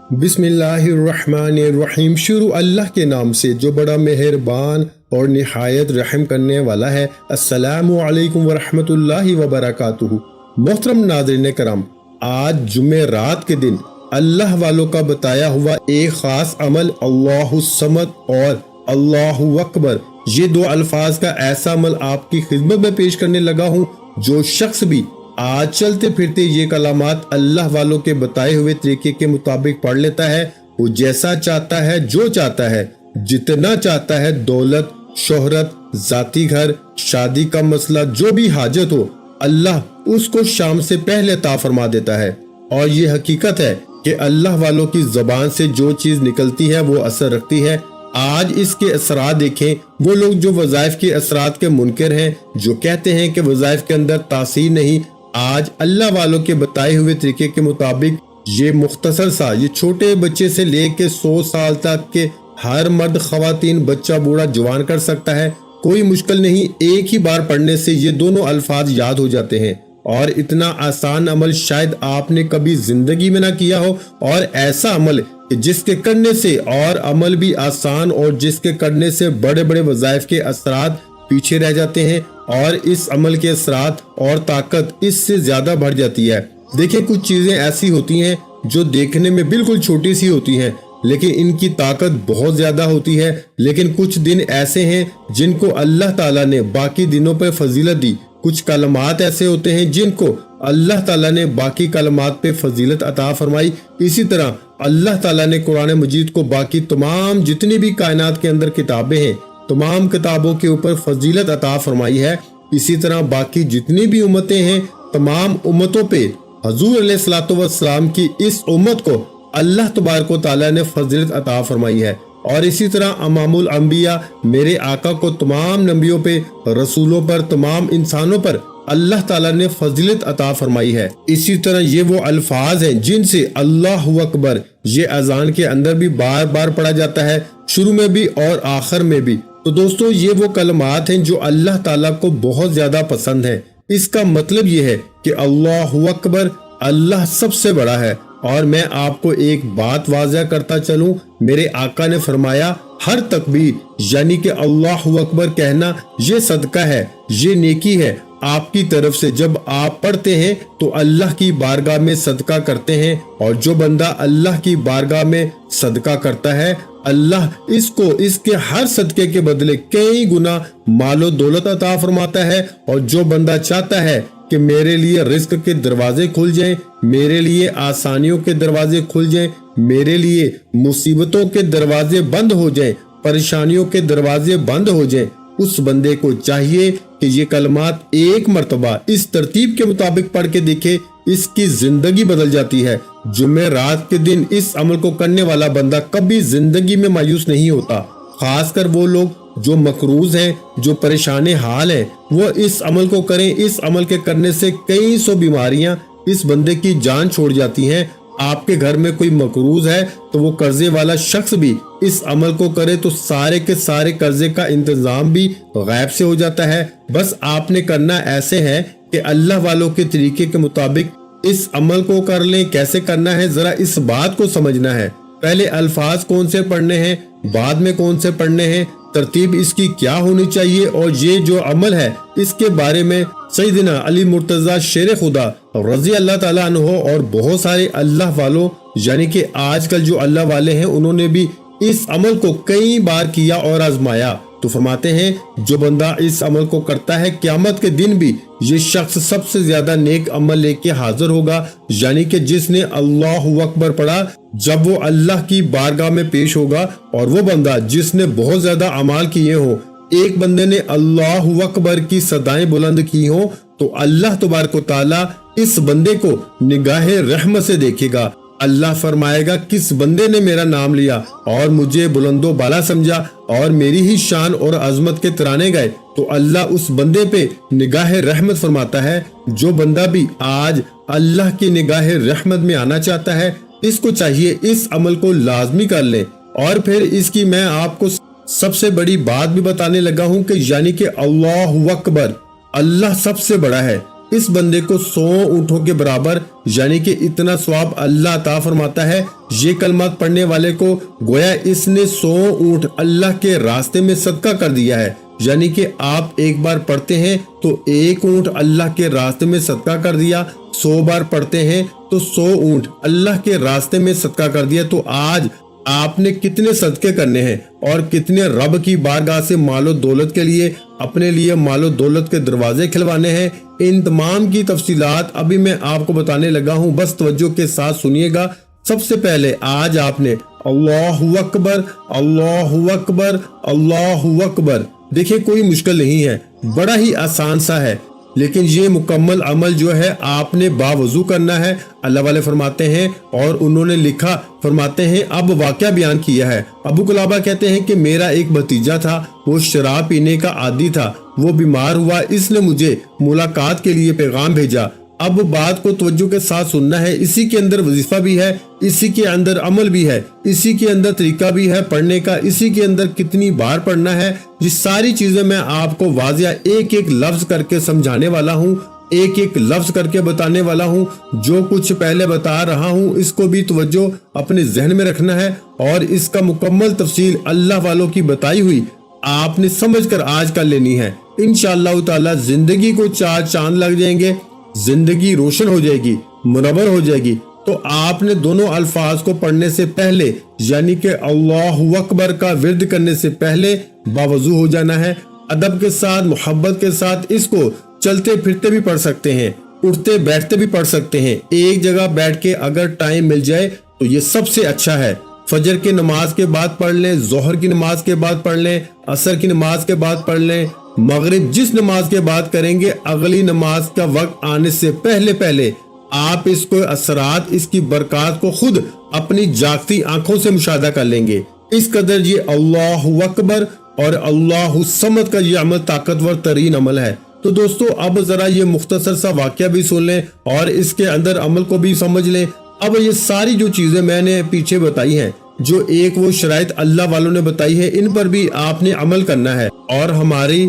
बिस्मिल्लाहिर्रहमानिर्रहीम। शुरू अल्लाह के नाम से जो बड़ा मेहरबान और निहायत रहम करने वाला है। अस्सलामु अलैकुम वरहमतुल्लाहि वबरकातुहू। मोहतरम नाज़रीन करम, आज जुमे रात के दिन अल्लाह वालों का बताया हुआ एक खास अमल अल्लाहु समद और अल्लाहु अकबर, ये दो अल्फाज का ऐसा अमल आपकी खिदमत में पेश करने लगा हूँ। जो शख्स भी आज चलते फिरते ये कलामात अल्लाह वालों के बताए हुए तरीके के मुताबिक पढ़ लेता है, वो जैसा चाहता है, जो चाहता है, जितना चाहता है, दौलत, शोहरत, जाती घर, शादी का मसला, जो भी हाजत हो, अल्लाह उसको शाम से पहले अता फरमा देता है। और ये हकीकत है कि अल्लाह वालों की ज़बान से जो चीज़ निकलती है वो असर रखती है। आज इसके असरात देखें। वो लोग जो वज़ाइफ के असरात के मुनकर हैं, जो कहते हैं कि वज़ाइफ के अंदर तासीर नहीं, आज अल्लाह वालों के बताए हुए तरीके के मुताबिक ये मुख्तसर सा, ये छोटे बच्चे से लेके 100 साल तक के हर मर्द, ख़वातीन, बच्चा, बूढ़ा, जवान कर सकता है। कोई मुश्किल नहीं, एक ही बार पढ़ने से ये दोनों अल्फाज याद हो जाते हैं। और इतना आसान अमल शायद आपने कभी जिंदगी में ना किया हो। और ऐसा अमल जिसके करने से और अमल भी आसान और जिसके करने से बड़े बड़े वज़ाइफ के असरात पीछे रह जाते हैं और इस अमल के असरात और ताकत इससे ज्यादा बढ़ जाती है। देखिए, कुछ चीजें ऐसी होती हैं जो देखने में बिल्कुल छोटी सी होती हैं, लेकिन इनकी ताकत बहुत ज्यादा होती है। लेकिन कुछ दिन ऐसे हैं जिनको अल्लाह ताला ने बाकी दिनों पर फजीलत दी। कुछ कलमात ऐसे होते हैं जिनको अल्लाह ताला ने बाकी कलमात पे फजीलत अता फरमाई। इसी तरह अल्लाह ताला ने कुरान मजीद को बाकी तमाम जितनी भी कायनात के अंदर किताबें हैं, तमाम किताबों के ऊपर फजीलत अता फरमाई है। इसी तरह बाकी जितनी भी उम्मतें हैं, तमाम उम्मतों पे हजूर अलैहिस्सलातु वस्सलाम की इस उम्मत को अल्लाह तबारक व तआला ने फजीलत अता फरमाई है। और इसी तरह अमामुल अंबिया, मेरे आका को तमाम नबियों पे, रसूलों पर, तमाम इंसानों पर अल्लाह ताला ने फजीलत अता फरमाई है। इसी तरह ये वो अल्फाज हैं जिनसे अल्लाहु अकबर ये अजान के अंदर भी बार बार पढ़ा जाता है, शुरू में भी और आखिर में भी। तो दोस्तों, ये वो कलमात हैं जो अल्लाह ताला को बहुत ज्यादा पसंद है। इसका मतलब ये है कि अल्लाहु अकबर, अल्लाह सबसे बड़ा है। और मैं आपको एक बात वाज़ह करता चलूं, मेरे आका ने फरमाया, हर तकबीर यानी कि अल्लाहु अकबर कहना ये सदका है, ये नेकी है आपकी तरफ से। जब आप पढ़ते हैं तो अल्लाह की बारगाह में सदका करते हैं, और जो बंदा अल्लाह की बारगाह में सदका करता है, अल्लाह इसको इसके हर सदके के बदले कई गुना मालो दौलत अता फरमाता है। और जो बंदा चाहता है कि मेरे लिए रिस्क के दरवाजे खुल जाएं, मेरे लिए आसानियों के दरवाजे खुल जाएं, मेरे लिए मुसीबतों के दरवाजे बंद हो जाएं, परेशानियों के दरवाजे बंद हो जाएं, उस बंदे को चाहिए कि ये कलमात एक मर्तबा इस तरतीब के मुताबिक पढ़ के देखे। इसकी जिंदगी बदल जाती है। जुमे रात के दिन इस अमल को करने वाला बंदा कभी जिंदगी में मायूस नहीं होता। खासकर वो लोग जो मकरूज हैं, जो परेशान हाल हैं, वो इस अमल को करें। इस अमल के करने से कई सौ बीमारियां इस बंदे की जान छोड़ जाती हैं। आपके घर में कोई मकरूज है तो वो कर्जे वाला शख्स भी इस अमल को करे तो सारे के सारे कर्जे का इंतजाम भी गैब से हो जाता है। बस आपने करना ऐसे है कि अल्लाह वालों के तरीके के मुताबिक इस अमल को कर लें। कैसे करना है, जरा इस बात को समझना है। पहले अल्फाज कौन से पढ़ने हैं, बाद में कौन से पढ़ने हैं, तरतीब इसकी क्या होनी चाहिए। और ये जो अमल है इसके बारे में सैयदना अली मुर्तजा शेर खुदा रजी अल्लाह ताला अन्हो और बहुत सारे अल्लाह वालों यानी कि आजकल जो अल्लाह वाले हैं, उन्होंने भी इस अमल को कई बार किया और आजमाया। तो फरमाते हैं, जो बंदा इस अमल को करता है, क़यामत के दिन भी ये शख्स सबसे ज्यादा नेक अमल लेके हाजिर होगा। यानी कि जिसने अल्लाहु अकबर पढ़ा, जब वो अल्लाह की बारगाह में पेश होगा, और वो बंदा जिसने बहुत ज्यादा अमाल किए हो, एक बंदे ने अल्लाहु अकबर की सदाएं बुलंद की हो, तो अल्लाह तबारक व तआला इस बंदे को निगाहे रहमत से देखेगा। अल्लाह फरमाएगा, किस बंदे ने मेरा नाम लिया और मुझे बुलंदो बाला समझा और मेरी ही शान और अजमत के तराने गाए, तो अल्लाह उस बंदे पे निगाहे रहमत फरमाता है। जो बंदा भी आज अल्लाह की निगाहे रहमत में आना चाहता है, इसको चाहिए इस अमल को लाजमी कर ले। और फिर इसकी मैं आपको सबसे बड़ी बात भी बताने लगा हूँ कि यानी कि अल्लाहु अकबर, अल्लाह सबसे बड़ा है। इस बंदे को 100 ऊँटों के बराबर यानी कि इतना सवाब अल्लाह अता फरमाता है। ये कलमात पढ़ने वाले को गोया इसने 100 ऊँट अल्लाह के रास्ते में सदका कर दिया है। यानी कि आप एक बार पढ़ते हैं तो 1 ऊँट अल्लाह के रास्ते में सदका कर दिया, 100 बार पढ़ते हैं तो 100 ऊँट अल्लाह के रास्ते में सदका कर दिया। तो आज आपने कितने सदके करने हैं और कितने रब की बारगाह से मालो दौलत के लिए अपने लिए मालो दौलत के दरवाजे खिलवाने हैं, इन तमाम की तफसीलात अभी मैं आपको बताने लगा हूं। बस तवज्जो के साथ सुनिएगा। सबसे पहले आज आपने अल्लाहु अकबर, अल्लाहु अकबर, अल्लाहु अकबर। देखिए कोई मुश्किल नहीं है, बड़ा ही आसान सा है, लेकिन ये मुकम्मल अमल जो है आपने बावजू करना है। अल्लाह वाले फरमाते हैं और उन्होंने लिखा, फरमाते हैं अब वाकया बयान किया है। अबू कुलाबा कहते हैं कि मेरा एक भतीजा था, वो शराब पीने का आदी था, वो बीमार हुआ, इसने मुझे मुलाकात के लिए पैगाम भेजा। अब बात को तवज्जो के साथ सुनना है। इसी के अंदर वजीफा भी है, इसी के अंदर अमल भी है, इसी के अंदर तरीका भी है पढ़ने का, इसी के अंदर कितनी बार पढ़ना है, ये सारी चीजें मैं आपको वाजिया एक एक लफ्ज करके समझाने वाला हूँ, एक एक लफ्ज करके बताने वाला हूँ। जो कुछ पहले बता रहा हूँ इसको भी तवज्जो अपने जहन में रखना है और इसका मुकम्मल तफसील अल्लाह वालों की बताई हुई आपने समझ कर आज कर लेनी है। इंशाअल्लाह ताला जिंदगी को 4 चांद लग जाएंगे, जिंदगी रोशन हो जाएगी, मुनव्वर हो जाएगी। तो आपने दोनों अल्फाज को पढ़ने से पहले यानी कि अल्लाहु अकबर का विर्द करने से पहले बावजू हो जाना है। अदब के साथ, मोहब्बत के साथ इसको चलते फिरते भी पढ़ सकते हैं, उठते बैठते भी पढ़ सकते हैं। एक जगह बैठ के अगर टाइम मिल जाए तो ये सबसे अच्छा है। फजर की नमाज के बाद पढ़ लें, जोहर की नमाज के बाद पढ़ लें, असर की नमाज के बाद पढ़ लें, मगरिब जिस नमाज के बाद करेंगे अगली नमाज का वक्त आने से पहले पहले आप इसको असरात, इसकी बरकत को खुद अपनी जागती आंखों से मुशाहिदा कर लेंगे। इस कदर ये अल्लाहु अकबर और अल्लाहु समद का ये अमल ताकतवर तरीन अमल है। तो दोस्तों अब जरा ये मुख्तसर सा वाकया भी सुन लें और इसके अंदर अमल को भी समझ लें। अब ये सारी जो चीजें मैंने पीछे बताई हैं, जो एक वो शराइत अल्लाह वालों ने बताई है, इन पर भी आपने अमल करना है। और हमारी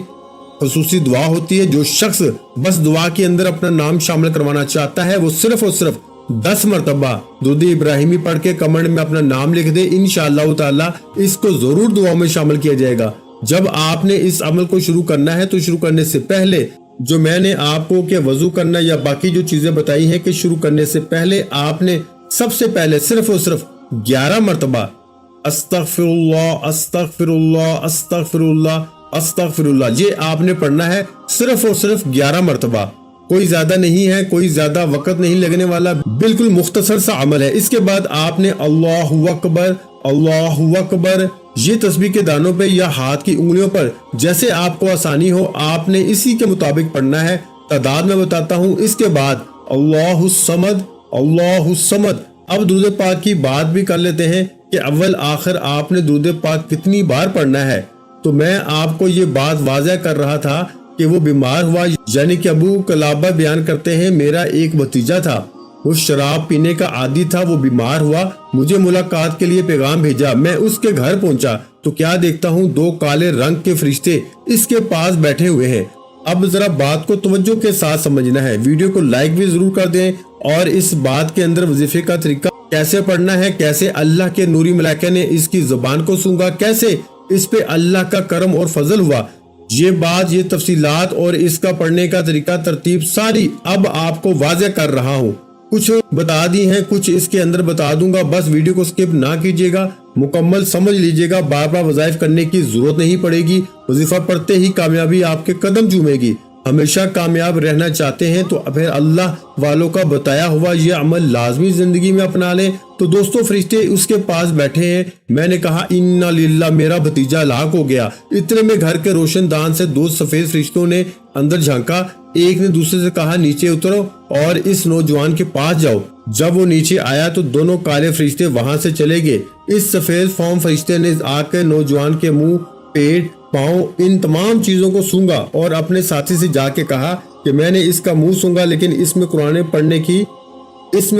खुसूसी दुआ होती है, जो शख्स बस दुआ के अंदर अपना नाम शामिल करवाना चाहता है वो सिर्फ और सिर्फ 10 मरतबा दुरूद इब्राहिमी पढ़ के कमेंट में अपना नाम लिख दे। इंशाअल्लाह ताला इसको जरूर दुआ में शामिल किया जाएगा। जब आपने इस अमल को शुरू करना है तो शुरू करने से पहले जो मैंने आपको के वजू करना या बाकी जो चीजें बताई हैं कि शुरू करने से पहले आपने सबसे पहले सिर्फ और सिर्फ 11 मरतबा अस्तगफिरुल्लाह, अस्तगफिरुल्लाह, अस्तगफिरुल्लाह, अस्तगफिरुल्लाह ये आपने पढ़ना है सिर्फ और सिर्फ 11 मरतबा। कोई ज्यादा नहीं है, कोई ज्यादा वक्त नहीं लगने वाला, बिल्कुल मुख्तसर सा अमल है। इसके बाद आपने अल्लाहु अकबर, अल्लाहु अकबर ये तस्बीह के दानों पे या हाथ की उंगलियों पर जैसे आपको आसानी हो आपने इसी के मुताबिक पढ़ना है। तादाद में बताता हूँ। इसके बाद अल्लाहु समद, अल्लाहु समद। अब दुरूद पाक की बात भी कर लेते हैं कि अव्वल आखिर आपने दुरूद पाक कितनी बार पढ़ना है। तो मैं आपको ये बात वाज़ह कर रहा था कि वो बीमार हुआ, यानी कि अबू कलाबा बयान करते हैं मेरा एक भतीजा था, वो शराब पीने का आदी था, वो बीमार हुआ, मुझे मुलाकात के लिए पैगाम भेजा, मैं उसके घर पहुंचा तो क्या देखता हूँ 2 काले रंग के फरिश्ते इसके पास बैठे हुए हैं। अब जरा बात को तवज्जो के साथ समझना है, वीडियो को लाइक भी जरूर कर दें और इस बात के अंदर वजीफे का तरीका कैसे पढ़ना है, कैसे अल्लाह के नूरी मलाइका ने इसकी जुबान को सूंघा, कैसे इस पे अल्लाह का करम और फजल हुआ, ये बात, ये तफसीलात और इसका पढ़ने का तरीका तरतीब सारी अब आपको वाज़ह कर रहा हूँ। कुछ बता दी हैं, कुछ इसके अंदर बता दूंगा, बस वीडियो को स्किप ना कीजिएगा, मुकम्मल समझ लीजिएगा। बार बार वज़ाइफ करने की जरूरत नहीं पड़ेगी, वजीफा पढ़ते ही कामयाबी आपके कदम चूमेगी। हमेशा कामयाब रहना चाहते हैं तो फिर अल्लाह वालों का बताया हुआ ये अमल लाजमी जिंदगी में अपना लें। तो दोस्तों फरिश्ते उसके पास बैठे हैं, मैंने कहा इन्ना लिल्लाह, मेरा भतीजा हलाक हो गया। इतने में घर के रोशनदान से 2 सफेद फरिश्तों ने अंदर झांका, एक ने दूसरे से कहा नीचे उतरो और इस नौजवान के पास जाओ। जब वो नीचे आया तो दोनों काले फरिश्ते वहां से चले गए। इस सफेद फॉर्म फरिश्ते ने आकर नौजवान के मुंह, पेट, पाँव, इन तमाम चीजों को सूंघा और अपने साथी से जाके कहा कि मैंने इसका मुंह सूंघा लेकिन इसमें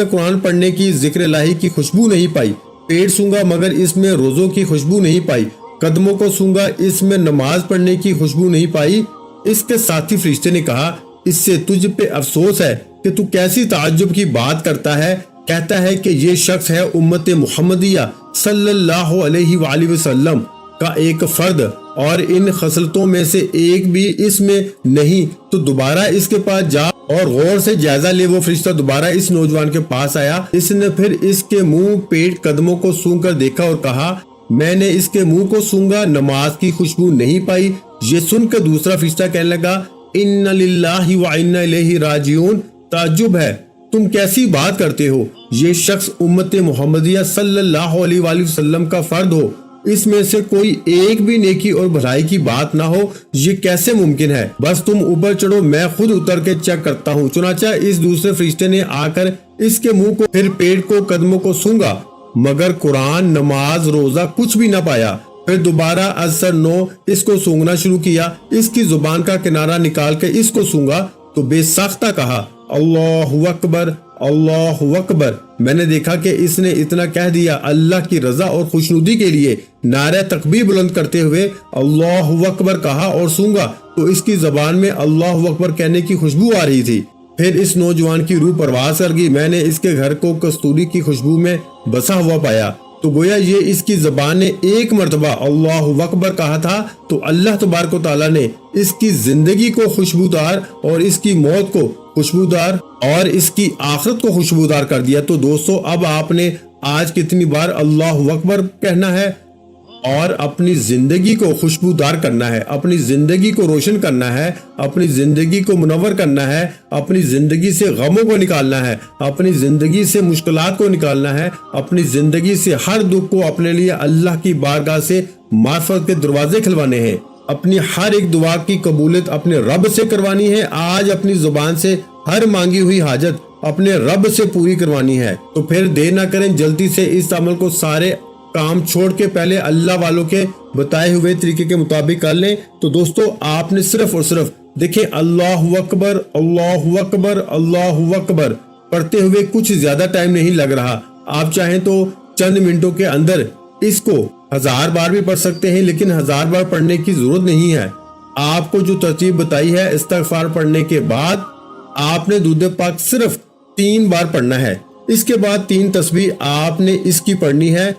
कुरान पढ़ने की जिक्र इलाही की खुशबू नहीं पाई। पेट सूंघा मगर इसमें रोजों की खुशबू नहीं पाई। कदमों को सूंघा, इसमें नमाज पढ़ने की खुशबू नहीं पाई। इसके साथी फरिश्ते ने कहा اس سے تجھ پہ افسوس ہے کہ تو کیسی تعجب کی بات کرتا ہے۔ کہتا ہے کہ یہ شخص ہے امت محمدیہ صلی اللہ علیہ وآلہ وسلم کا ایک فرد اور ان خصلتوں میں سے ایک بھی اس میں نہیں، تو دوبارہ اس کے پاس جا اور غور سے جائزہ لے۔ وہ فرشتہ دوبارہ اس نوجوان کے پاس آیا، اس نے پھر اس کے منہ، پیٹ، قدموں کو سونگھ کر دیکھا اور کہا میں نے اس کے منہ کو سونگا، نماز کی خوشبو نہیں پائی۔ یہ سن کر دوسرا فرشتہ کہنے لگا ان للہ و انا الیہ راجعون، تعجب ہے، تم کیسی بات کرتے ہو؟ یہ شخص امت محمدیہ صلی اللہ علیہ وآلہ وسلم کا فرد ہو، اس میں سے کوئی ایک بھی نیکی اور بھلائی کی بات نہ ہو، یہ کیسے ممکن ہے؟ بس تم اوپر چڑھو، میں خود اتر کے چیک کرتا ہوں۔ چنانچہ اس دوسرے فرشتے نے آ کر اس کے منہ کو، پھر پیٹ کو، قدموں کو سونگا، مگر قرآن، نماز، روزہ کچھ بھی نہ پایا۔ پھر دوبارہ اثر نو اس کو سونگنا شروع کیا، اس کی زبان کا کنارہ نکال کے اس کو سونگا تو بے ساختہ کہا اللہ اکبر، اللہ اکبر۔ میں نے دیکھا کہ اس نے اتنا کہہ دیا، اللہ کی رضا اور خوشنودی کے لیے نعرہ تکبیر بلند کرتے ہوئے اللہ اکبر کہا اور سونگا تو اس کی زبان میں اللہ اکبر کہنے کی خوشبو آ رہی تھی۔ پھر اس نوجوان کی روح پرواز کر گئی، میں نے اس کے گھر کو کستوری کی خوشبو میں بسا ہوا پایا، تو گویا یہ اس کی زبان نے ایک مرتبہ اللہ اکبر کہا تھا تو اللہ تبارک و تعالیٰ نے اس کی زندگی کو خوشبودار اور اس کی موت کو خوشبودار اور اس کی آخرت کو خوشبودار کر دیا۔ تو دوستو، اب آپ نے آج کتنی بار اللہ اکبر کہنا ہے اور اپنی زندگی کو خوشبودار کرنا ہے، اپنی زندگی کو روشن کرنا ہے، اپنی زندگی کو منور کرنا ہے، اپنی زندگی سے غموں کو نکالنا ہے، اپنی زندگی سے مشکلات کو نکالنا ہے، اپنی زندگی سے ہر دکھ کو اپنے لیے اللہ کی بارگاہ سے معرفت کے دروازے کھلوانے ہیں، اپنی ہر ایک دعا کی قبولیت اپنے رب سے کروانی ہے۔ آج اپنی زبان سے ہر مانگی ہوئی حاجت اپنے رب سے پوری کروانی ہے۔ تو پھر دیر نہ کریں، جلدی سے اس عمل کو سارے کام چھوڑ کے پہلے اللہ والوں کے بتائے ہوئے طریقے کے مطابق کر لیں۔ تو دوستو، آپ نے صرف اور صرف دیکھیں اللہ اکبر، اللہ اکبر، اللہ اکبر پڑھتے ہوئے کچھ زیادہ ٹائم نہیں لگ رہا۔ آپ چاہیں تو چند منٹوں کے اندر اس کو 1000 بار بھی پڑھ سکتے ہیں، لیکن 1000 بار پڑھنے کی ضرورت نہیں ہے۔ آپ کو جو ترتیب بتائی ہے، استغفار پڑھنے کے بعد آپ نے درود پاک صرف 3 بار پڑھنا ہے، اس کے بعد 3 تسبیح آپ نے اس کی پڑھنی ہے،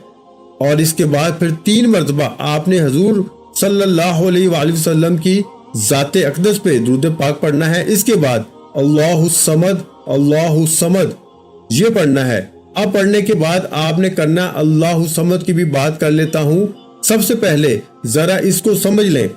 اور اس کے بعد پھر 3 مرتبہ آپ نے حضور صلی اللہ علیہ وآلہ وسلم کی ذات اقدس پہ درود پاک پڑھنا ہے۔ اس کے بعد اللہ الصمد، اللہ الصمد یہ پڑھنا ہے۔ اب پڑھنے کے بعد آپ نے کرنا، اللہ الصمد کی بھی بات کر لیتا ہوں۔ سب سے پہلے ذرا اس کو سمجھ لیں،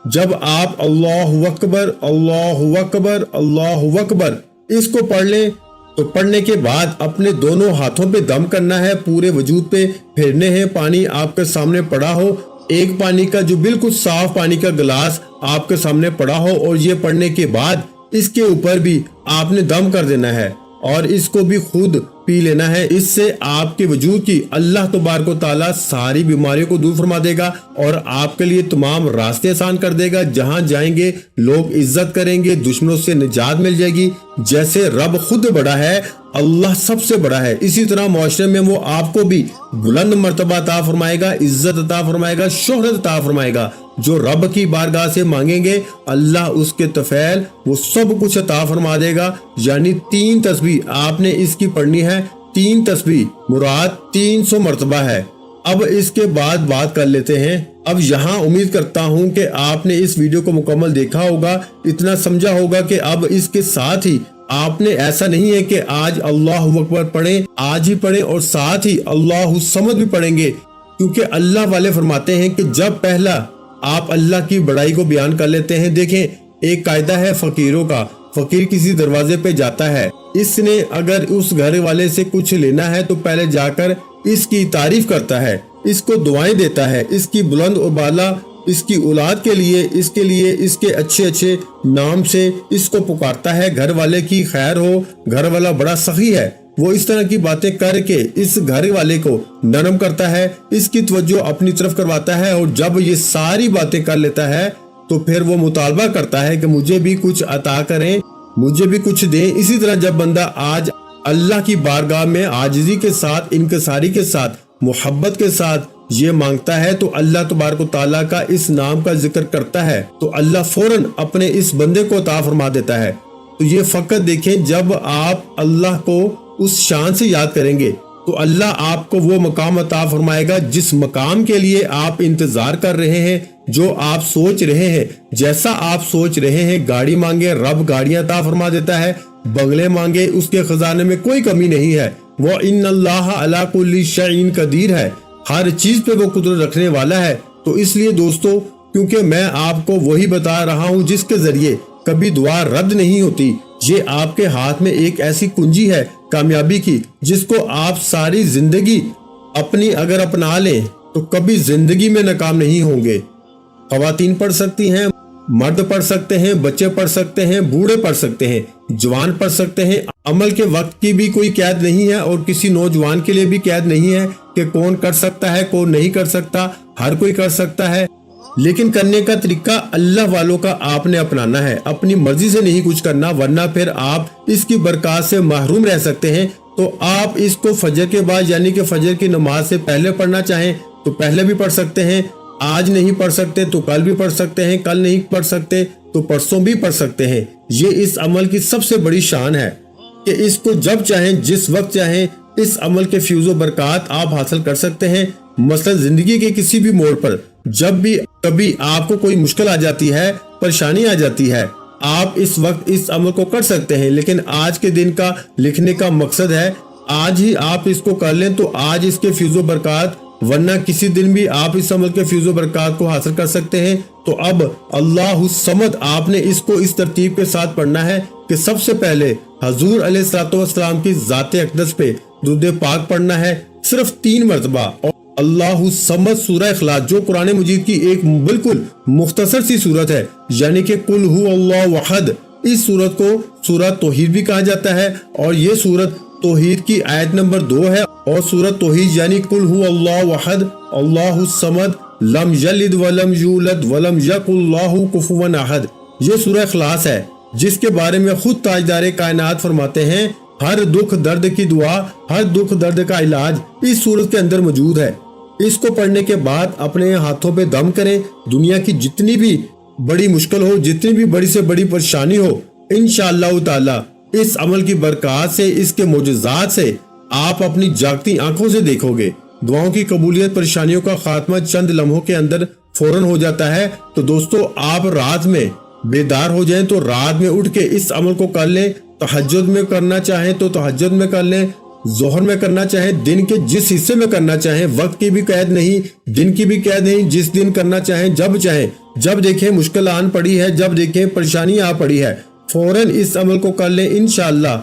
جب آپ اللہ اکبر، اللہ اکبر، اللہ اکبر اس کو پڑھ لیں تو پڑھنے کے بعد اپنے دونوں ہاتھوں پہ دم کرنا ہے، پورے وجود پہ پھیرنے ہیں۔ پانی آپ کے سامنے پڑا ہو، ایک پانی کا جو بالکل صاف پانی کا گلاس آپ کے سامنے پڑا ہو، اور یہ پڑھنے کے بعد اس کے اوپر بھی آپ نے دم کر دینا ہے اور اس کو بھی خود پی لینا ہے۔ اس سے آپ کے وجود کی اللہ تبارک و تعالیٰ ساری بیماریوں کو دور فرما دے گا اور آپ کے لیے تمام راستے آسان کر دے گا۔ جہاں جائیں گے لوگ عزت کریں گے، دشمنوں سے نجات مل جائے گی۔ جیسے رب خود بڑا ہے، اللہ سب سے بڑا ہے، اسی طرح معاشرے میں وہ آپ کو بھی بلند مرتبہ عطا فرمائے گا، عزت عطا فرمائے گا، شہرت عطا فرمائے گا۔ جو رب کی بارگاہ سے مانگیں گے اللہ اس کے طفیل وہ سب کچھ عطا فرما دے گا۔ یعنی 3 تسبیح آپ نے اس کی پڑھنی ہے، 3 تسبیح مراد 300 مرتبہ ہے۔ اب اس کے بعد بات کر لیتے ہیں۔ اب یہاں امید کرتا ہوں کہ آپ نے اس ویڈیو کو مکمل دیکھا ہوگا، اتنا سمجھا ہوگا کہ اب اس کے ساتھ ہی آپ نے ایسا نہیں ہے کہ آج اللہ اکبر پڑھیں، آج ہی پڑھیں اور ساتھ ہی اللہ الصمد بھی پڑھیں گے، کیونکہ اللہ والے فرماتے ہیں کہ جب پہلا آپ اللہ کی بڑائی کو بیان کر لیتے ہیں۔ دیکھیں، ایک قاعدہ ہے فقیروں کا، فقیر کسی دروازے پہ جاتا ہے، اس نے اگر اس گھر والے سے کچھ لینا ہے تو پہلے جا کر اس کی تعریف کرتا ہے، اس کو دعائیں دیتا ہے، اس کی بلند و بالا، اس کی اولاد کے لیے، اس کے اچھے اچھے نام سے اس کو پکارتا ہے۔ گھر والے کی خیر ہو، گھر والا بڑا سخی ہے، وہ اس طرح کی باتیں کر کے اس گھر والے کو نرم کرتا ہے، اس کی توجہ اپنی طرف کرواتا ہے، اور جب یہ ساری باتیں کر لیتا ہے تو پھر وہ مطالبہ کرتا ہے کہ مجھے بھی کچھ عطا کریں، مجھے بھی کچھ دیں۔ اسی طرح جب بندہ آج اللہ کی بارگاہ میں عاجزی کے ساتھ، انکساری کے ساتھ، محبت کے ساتھ یہ مانگتا ہے تو اللہ تبارک و تعالیٰ کا اس نام کا ذکر کرتا ہے تو اللہ فوراً اپنے اس بندے کو عطا فرما دیتا ہے۔ تو یہ فقط دیکھیں جب آپ اللہ کو اس شان سے یاد کریں گے تو اللہ آپ کو وہ مقام عطا فرمائے گا جس مقام کے لیے آپ انتظار کر رہے ہیں، جو آپ سوچ رہے ہیں، جیسا آپ سوچ رہے ہیں۔ گاڑی مانگے رب گاڑیاں عطا فرما دیتا ہے، بنگلے مانگے اس کے خزانے میں کوئی کمی نہیں ہے۔ وَإِنَّ اللَّهَ عَلَى كُلِّ شَيْءٍ قدیر ہے، ہر چیز پہ وہ قدرت رکھنے والا ہے۔ تو اس لیے دوستو، کیونکہ میں آپ کو وہی بتا رہا ہوں جس کے ذریعے کبھی دعا رد نہیں ہوتی، یہ آپ کے ہاتھ میں ایک ایسی کنجی ہے کامیابی کی، جس کو آپ ساری زندگی اپنی اگر اپنا لیں تو کبھی زندگی میں ناکام نہیں ہوں گے۔ خواتین پڑھ سکتی ہیں، مرد پڑھ سکتے ہیں، بچے پڑھ سکتے ہیں، بوڑھے پڑھ سکتے ہیں، جوان پڑھ سکتے ہیں۔ عمل کے وقت کی بھی کوئی قید نہیں ہے اور کسی نوجوان کے لیے بھی قید نہیں ہے کہ کون کر سکتا ہے کون نہیں کر سکتا، ہر کوئی کر سکتا ہے۔ لیکن کرنے کا طریقہ اللہ والوں کا آپ نے اپنانا ہے، اپنی مرضی سے نہیں کچھ کرنا، ورنہ پھر آپ اس کی برکات سے محروم رہ سکتے ہیں۔ تو آپ اس کو فجر کے بعد یعنی کہ فجر کی نماز سے پہلے پڑھنا چاہیں تو پہلے بھی پڑھ سکتے ہیں، آج نہیں پڑھ سکتے تو کل بھی پڑھ سکتے ہیں، کل نہیں پڑھ سکتے تو پرسوں بھی پڑھ سکتے ہیں۔ یہ اس عمل کی سب سے بڑی شان ہے کہ اس کو جب چاہیں جس وقت چاہیں اس عمل کے فیوز و برکات آپ حاصل کر سکتے ہیں۔ مثلا زندگی کے کسی بھی موڑ پر جب بھی کبھی آپ کو کوئی مشکل آ جاتی ہے، پریشانی آ جاتی ہے، آپ اس وقت اس عمل کو کر سکتے ہیں۔ لیکن آج کے دن کا لکھنے کا مقصد ہے آج ہی آپ اس کو کر لیں تو آج اس کے فیوز و برکات، ورنہ کسی دن بھی آپ اس عمل کے فیوز و برکات کو حاصل کر سکتے ہیں۔ تو اب اللہ الصمد آپ نے اس کو اس ترتیب کے ساتھ پڑھنا ہے کہ سب سے پہلے حضور علیہ الصلوۃ والسلام کی ذات اقدس پہ درود پاک پڑھنا ہے صرف 3 مرتبہ، اور اللہ الصمد سورہ اخلاص جو قرآن مجید کی ایک بالکل مختصر سی صورت ہے، یعنی کہ قل هو اللہ احد، اس صورت کو سورہ توحید بھی کہا جاتا ہے، اور یہ صورت توحید کی آیت نمبر 2 ہے، اور سورت توحید یعنی قل هو اللہ احد اللہ الصمد لم یلد ولم یولد ولم یکن له کفوا احد، یہ سورہ اخلاص ہے جس کے بارے میں خود تاجدار کائنات فرماتے ہیں ہر دکھ درد کی دعا، ہر دکھ درد کا علاج اس سورت کے اندر موجود ہے۔ اس کو پڑھنے کے بعد اپنے ہاتھوں پہ دم کریں، دنیا کی جتنی بھی بڑی مشکل ہو، جتنی بھی بڑی سے بڑی پریشانی ہو، انشاءاللہ تعالی اس عمل کی برکات سے، اس کے معجزات سے آپ اپنی جاگتی آنکھوں سے دیکھو گے۔ دعاؤں کی قبولیت، پریشانیوں کا خاتمہ چند لمحوں کے اندر فوراً ہو جاتا ہے۔ تو دوستو، آپ رات میں بیدار ہو جائیں تو رات میں اٹھ کے اس عمل کو کر لیں۔ تہجد میں کرنا چاہیں تو تہجد میں کر لیں، ظہر میں کرنا چاہیں، دن کے جس حصے میں کرنا چاہیں، وقت کی بھی قید نہیں، دن کی بھی قید نہیں، جس دن کرنا چاہیں، جب چاہیں، جب دیکھیں مشکل آن پڑی ہے، جب دیکھیں پریشانی آ پڑی ہے، فوراً اس عمل کو کر لیں۔ انشاءاللہ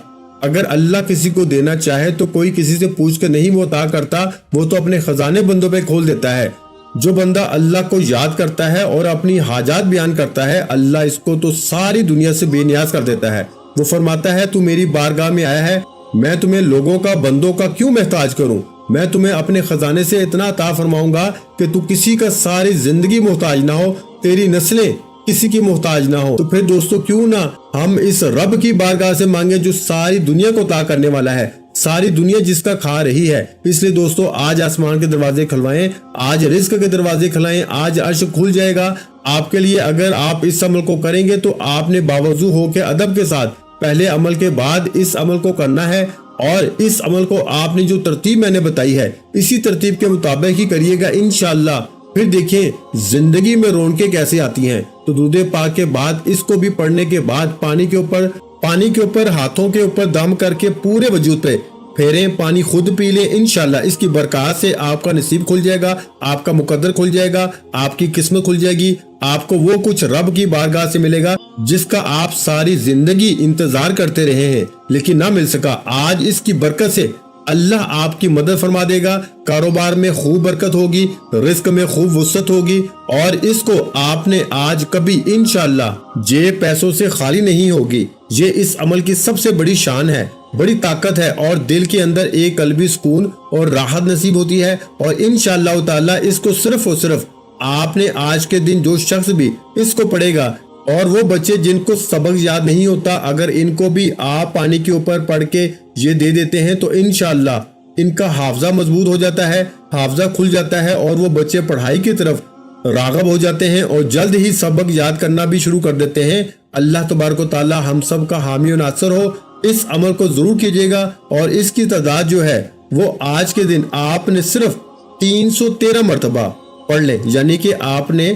اگر اللہ کسی کو دینا چاہے تو کوئی کسی سے پوچھ کر نہیں وہ عطا کرتا، وہ تو اپنے خزانے بندوں پہ کھول دیتا ہے۔ جو بندہ اللہ کو یاد کرتا ہے اور اپنی حاجات بیان کرتا ہے، اللہ اس کو تو ساری دنیا سے بے نیاز کر دیتا ہے۔ وہ فرماتا ہے تو میری بارگاہ میں آیا ہے، میں تمہیں لوگوں کا بندوں کا کیوں محتاج کروں، میں تمہیں اپنے خزانے سے اتنا عطا فرماؤں گا کہ تو کسی کا ساری زندگی محتاج نہ ہو، تیری نسلیں کسی کی محتاج نہ ہو۔ تو پھر دوستو کیوں نہ ہم اس رب کی بارگاہ سے مانگے جو ساری دنیا کو عطا کرنے والا ہے، ساری دنیا جس کا کھا رہی ہے۔ اس لیے دوستو آج آسمان کے دروازے کھلوائیں، آج رزق کے دروازے کھلائیں، آج عرش کھل جائے گا آپ کے لیے۔ اگر آپ اس عمل کو کریں گے تو آپ نے باوضو ہو کے ادب کے ساتھ پہلے عمل کے بعد اس عمل کو کرنا ہے، اور اس عمل کو آپ نے جو ترتیب میں نے بتائی ہے اسی ترتیب کے مطابق ہی کریے گا انشاءاللہ۔ پھر دیکھیں زندگی میں رونقیں کیسے آتی ہیں۔ تو درود پاک کے بعد اس کو بھی پڑھنے کے بعد پانی کے اوپر ہاتھوں کے اوپر دم کر کے پورے وجود پہ پھیریں، پانی خود پی لیں۔ انشاءاللہ اس کی برکات سے آپ کا نصیب کھل جائے گا، آپ کا مقدر کھل جائے گا، آپ کی قسمت کھل جائے گی، آپ کو وہ کچھ رب کی بارگاہ سے ملے گا جس کا آپ ساری زندگی انتظار کرتے رہے ہیں لیکن نہ مل سکا۔ آج اس کی برکت سے اللہ آپ کی مدد فرما دے گا، کاروبار میں خوب برکت ہوگی، رزق میں خوب وسعت ہوگی، اور اس کو آپ نے آج کبھی انشاءاللہ جیب پیسوں سے خالی نہیں ہوگی۔ یہ اس عمل کی سب سے بڑی شان ہے، بڑی طاقت ہے، اور دل کے اندر ایک قلبی سکون اور راحت نصیب ہوتی ہے۔ اور انشاءاللہ تعالی اس کو صرف اور صرف آپ نے آج کے دن جو شخص بھی اس کو پڑھے گا، اور وہ بچے جن کو سبق یاد نہیں ہوتا اگر ان کو بھی آپ پانی کے اوپر پڑھ کے یہ دے دیتے ہیں تو انشاءاللہ ان کا حافظہ مضبوط ہو جاتا ہے، حافظہ کھل جاتا ہے، اور وہ بچے پڑھائی کی طرف راغب ہو جاتے ہیں اور جلد ہی سبق یاد کرنا بھی شروع کر دیتے ہیں اللہ तबारक व तआला हम सब का हामी और नासर हो। इस अमल को जरूर कीजिएगा और इसकी तादाद जो है वो आज के दिन आपने सिर्फ 313 मरतबा पढ़ ले, यानी कि आपने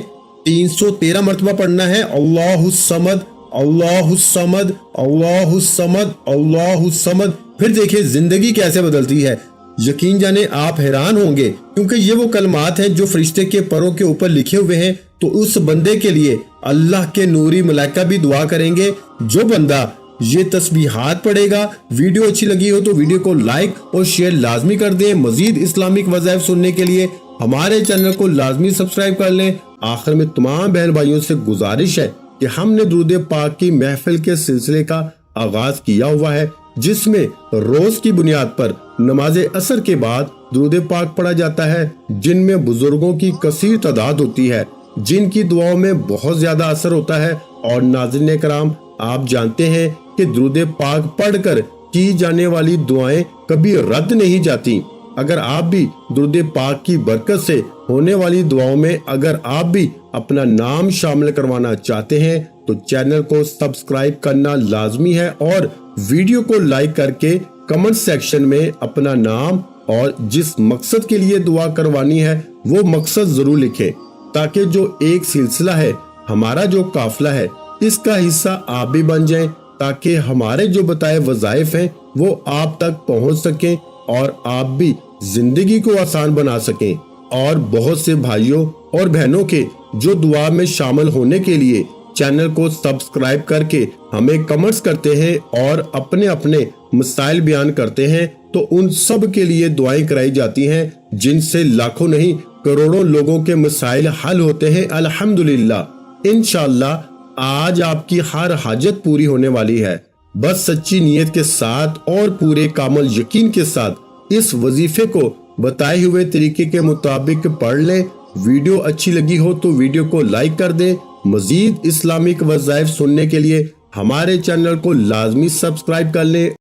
313 मरतबा पढ़ना है अल्लाहुस समद अल्लाहुस समद अल्लाहुस समद अल्लाहुस समद। फिर देखिए जिंदगी कैसे बदलती है। यकीन जाने आप हैरान होंगे, क्योंकि ये वो कलमात हैं जो फरिश्ते के परों के ऊपर लिखे हुए हैं। तो उस बंदे के लिए अल्लाह के नूरी मलाइका भी दुआ करेंगे। जो बंदा ये तस्बीहात पढ़ेगा। वीडियो अच्छी लगी हो तो वीडियो को लाइक और शेयर लाजमी कर दें। मजीद इस्लामिक वज़ाइफ सुनने के लिए हमारे चैनल को लाजमी सब्सक्राइब कर लें। आखिर में तमाम बहन भाइयों से गुजारिश है कि हमने दुरूद पाक की महफिल के सिलसिले का आगाज किया हुआ है, जिसमें रोज की बुनियाद पर नमाज असर के बाद दुरूद पाक पढ़ा जाता है, जिनमें बुजुर्गों की कसीर तादाद होती है, जिनकी दुआओं में बहुत ज्यादा असर होता है। और नाज़रीन कराम, आप जानते हैं कि दुरूद पाक पढ़कर की जाने वाली दुआएं कभी रद्द नहीं जाती। अगर आप भी दुरूद पाक की बरकत से होने वाली दुआओं में अगर आप भी अपना नाम शामिल करवाना चाहते हैं तो चैनल को सब्सक्राइब करना लाजमी है और वीडियो को लाइक करके कमेंट सेक्शन में अपना नाम और जिस मकसद के लिए दुआ करवानी है वो मकसद जरूर लिखें, ताकि जो एक सिलसिला है, हमारा जो काफिला है, इसका हिस्सा आप भी बन जाएं, ताकि हमारे जो बताए वज़ाइफ हैं वो आप तक पहुंच सकें और आप भी जिंदगी को आसान बना सकें। और बहुत से भाइयों और बहनों के जो दुआ में शामिल होने के लिए चैनल को सब्सक्राइब करके हमें कमेंट्स करते हैं और अपने अपने मसाइल बयान करते हैं, तो उन सब के लिए दुआएं कराई जाती हैं, जिनसे लाखों नहीं करोड़ों लोगों के मसाइल हल होते हैं अल्हम्दुलिल्लाह। इंशाअल्लाह आज आपकी हर हाजत पूरी होने वाली है। बस सच्ची नीयत के साथ और पूरे कामल यकीन के साथ इस वजीफे को बताए हुए तरीके के मुताबिक पढ़ लें। वीडियो अच्छी लगी हो तो वीडियो को लाइक कर दें। मजीद इस्लामिक वज़ाइफ सुनने के लिए हमारे चैनल को लाजमी सब्सक्राइब कर लें।